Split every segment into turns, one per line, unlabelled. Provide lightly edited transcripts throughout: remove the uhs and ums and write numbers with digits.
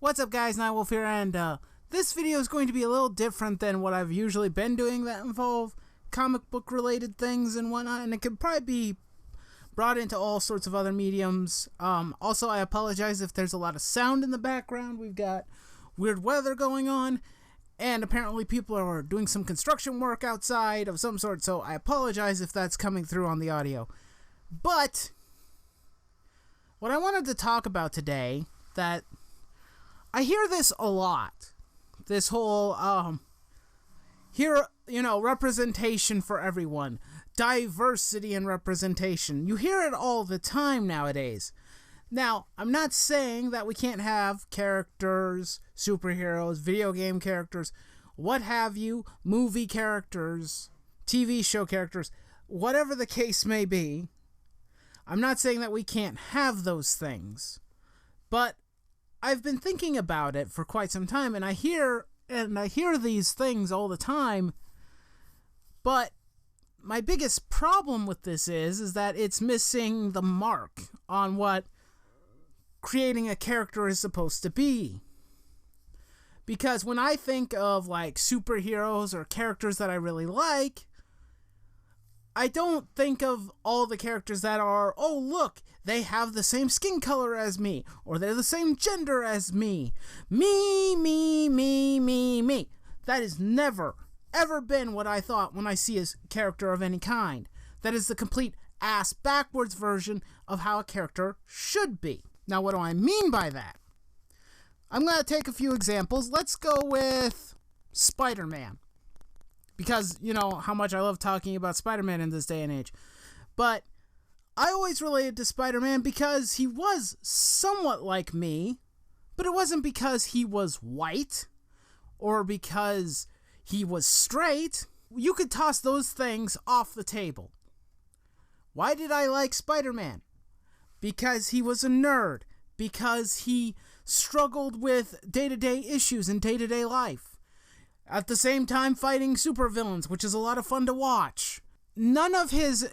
What's up guys, Nightwolf here, and this video is going to be a little different than what I've usually been doing that involve comic book related things and whatnot, and it could probably be brought into all sorts of other mediums. Also, I apologize if there's a lot of sound in the background. We've got weird weather going on, and apparently people are doing some construction work outside of some sort, so I apologize if that's coming through on the audio. But what I wanted to talk about today, that I hear this a lot, this whole, representation for everyone, diversity and representation. You hear it all the time nowadays. Now, I'm not saying that we can't have characters, superheroes, video game characters, what have you, movie characters, TV show characters, whatever the case may be. I'm not saying that we can't have those things, but I've been thinking about it for quite some time, and I hear these things all the time, but my biggest problem with this is that it's missing the mark on what creating a character is supposed to be. Because when I think of like superheroes or characters that I really like, I don't think of all the characters that are, oh look, they have the same skin color as me, or they're the same gender as me. Me. That has never, ever been what I thought when I see a character of any kind. That is the complete ass-backwards version of how a character should be. Now, what do I mean by that? I'm going to take a few examples. Let's go with Spider-Man, because you know how much I love talking about Spider-Man in this day and age. But I always related to Spider-Man because he was somewhat like me, but it wasn't because he was white or because he was straight. You could toss those things off the table. Why did I like Spider-Man? Because he was a nerd, because he struggled with day-to-day issues in day-to-day life, at the same time fighting supervillains, which is a lot of fun to watch. None of his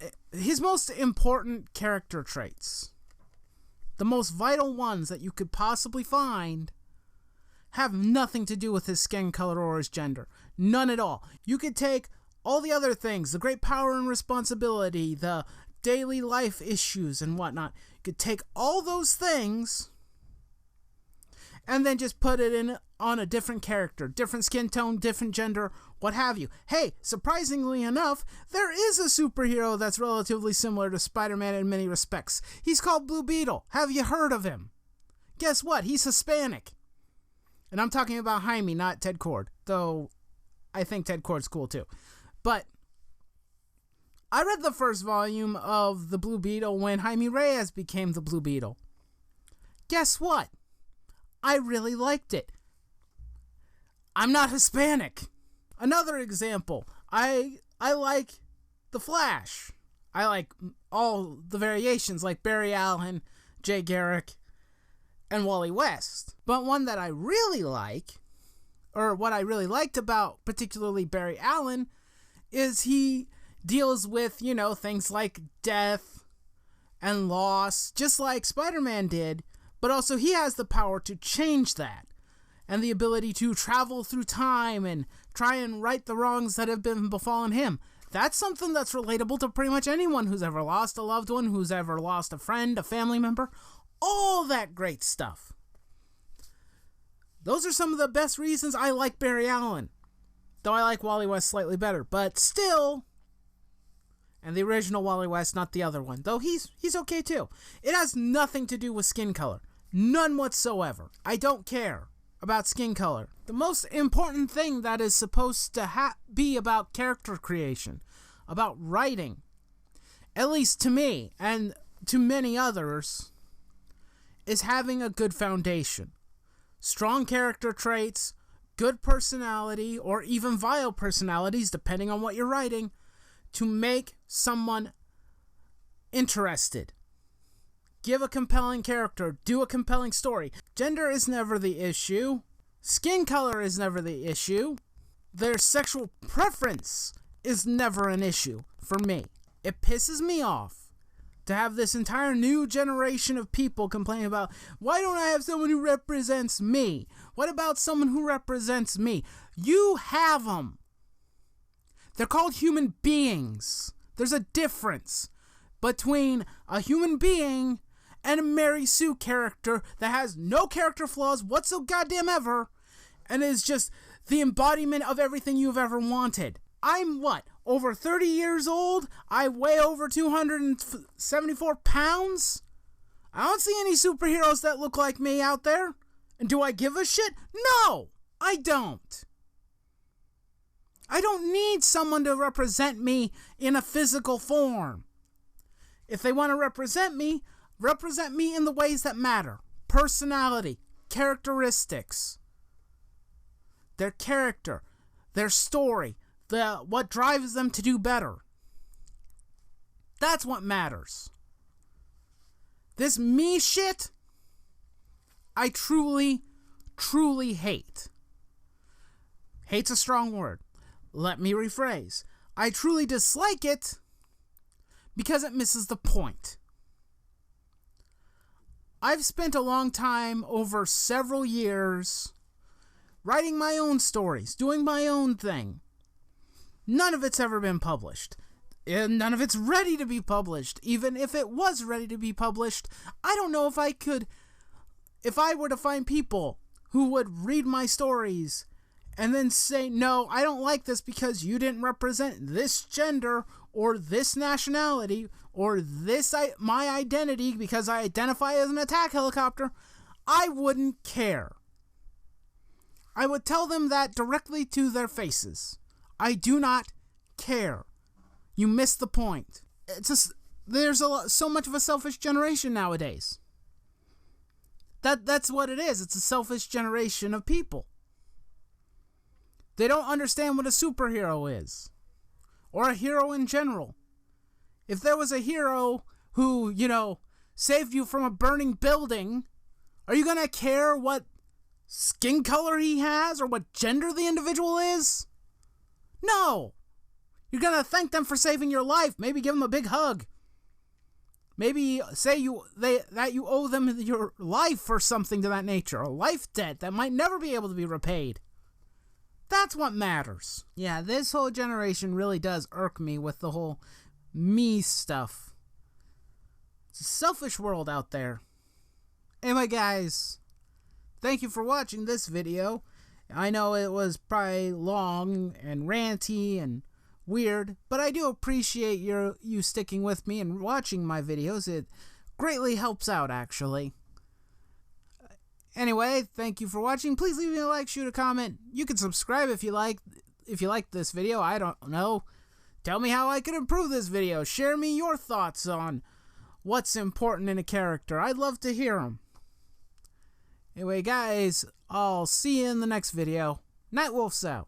most important character traits, the most vital ones that you could possibly find, have nothing to do with his skin color or his gender. None at all. You could take all the other things, the great power and responsibility, the daily life issues and whatnot. You could take all those things and then just put it on a different character, different skin tone, different gender, what have you. Hey, surprisingly enough, there is a superhero that's relatively similar to Spider-Man in many respects. He's called Blue Beetle. Have you heard of him? Guess what? He's Hispanic. And I'm talking about Jaime, not Ted Kord, though I think Ted Kord's cool too. But I read the first volume of the Blue Beetle when Jaime Reyes became the Blue Beetle. Guess what? I really liked it. I'm not Hispanic. Another example, I like The Flash. I like all the variations like Barry Allen, Jay Garrick, and Wally West. But one that I really like, or what I really liked about particularly Barry Allen, is he deals with, things like death and loss, just like Spider-Man did, but also he has the power to change that, and the ability to travel through time and try and right the wrongs that have been befallen him. That's something that's relatable to pretty much anyone who's ever lost a loved one, who's ever lost a friend, a family member, all that great stuff. Those are some of the best reasons I like Barry Allen, though I like Wally West slightly better, but still. And the original Wally West, not the other one, though he's okay too. It has nothing to do with skin color. None whatsoever. I don't care about skin color. The most important thing that is supposed to be about character creation, about writing, at least to me and to many others, is having a good foundation. Strong character traits, good personality, or even vile personalities, depending on what you're writing, to make someone interested. Give a compelling character. Do a compelling story. Gender is never the issue. Skin color is never the issue. Their sexual preference is never an issue for me. It pisses me off To have this entire new generation of people complaining about, why don't I have someone who represents me? What about someone who represents me? You have them. They're called human beings. There's a difference between a human being and a Mary Sue character that has no character flaws whatsoever and is just the embodiment of everything you've ever wanted. I'm over 30 years old? I weigh over 274 pounds? I don't see any superheroes that look like me out there. And do I give a shit? No, I don't. I don't need someone to represent me in a physical form. If they want to represent me in the ways that matter. Personality, characteristics, their character, their story, what drives them to do better. That's what matters. This me shit, I truly, truly hate. Hate's a strong word. Let me rephrase. I truly dislike it because it misses the point. I've spent a long time, over several years, writing my own stories, doing my own thing. None of it's ever been published. And none of it's ready to be published. Even if it was ready to be published, I don't know if I could, if I were to find people who would read my stories and then say, no, I don't like this because you didn't represent this gender or this nationality or my identity because I identify as an attack helicopter, I wouldn't care. I would tell them that directly to their faces. I do not care. You missed the point. There's so much of a selfish generation nowadays. That's what it is. It's a selfish generation of people. They don't understand what a superhero is. Or a hero in general. If there was a hero who, saved you from a burning building, are you going to care what skin color he has or what gender the individual is? No. You're going to thank them for saving your life. Maybe give them a big hug. Maybe say that you owe them your life or something to that nature. A life debt that might never be able to be repaid. That's what matters. Yeah, this whole generation really does irk me with the whole me stuff. It's a selfish world out there. Anyway, guys, thank you for watching this video. I know it was probably long and ranty and weird, but I do appreciate you sticking with me and watching my videos. It greatly helps out, actually. Anyway, thank you for watching. Please leave me a like, shoot a comment. You can subscribe if you like this video. I don't know. Tell me how I can improve this video. Share me your thoughts on what's important in a character. I'd love to hear them. Anyway, guys, I'll see you in the next video. Nightwolf's out.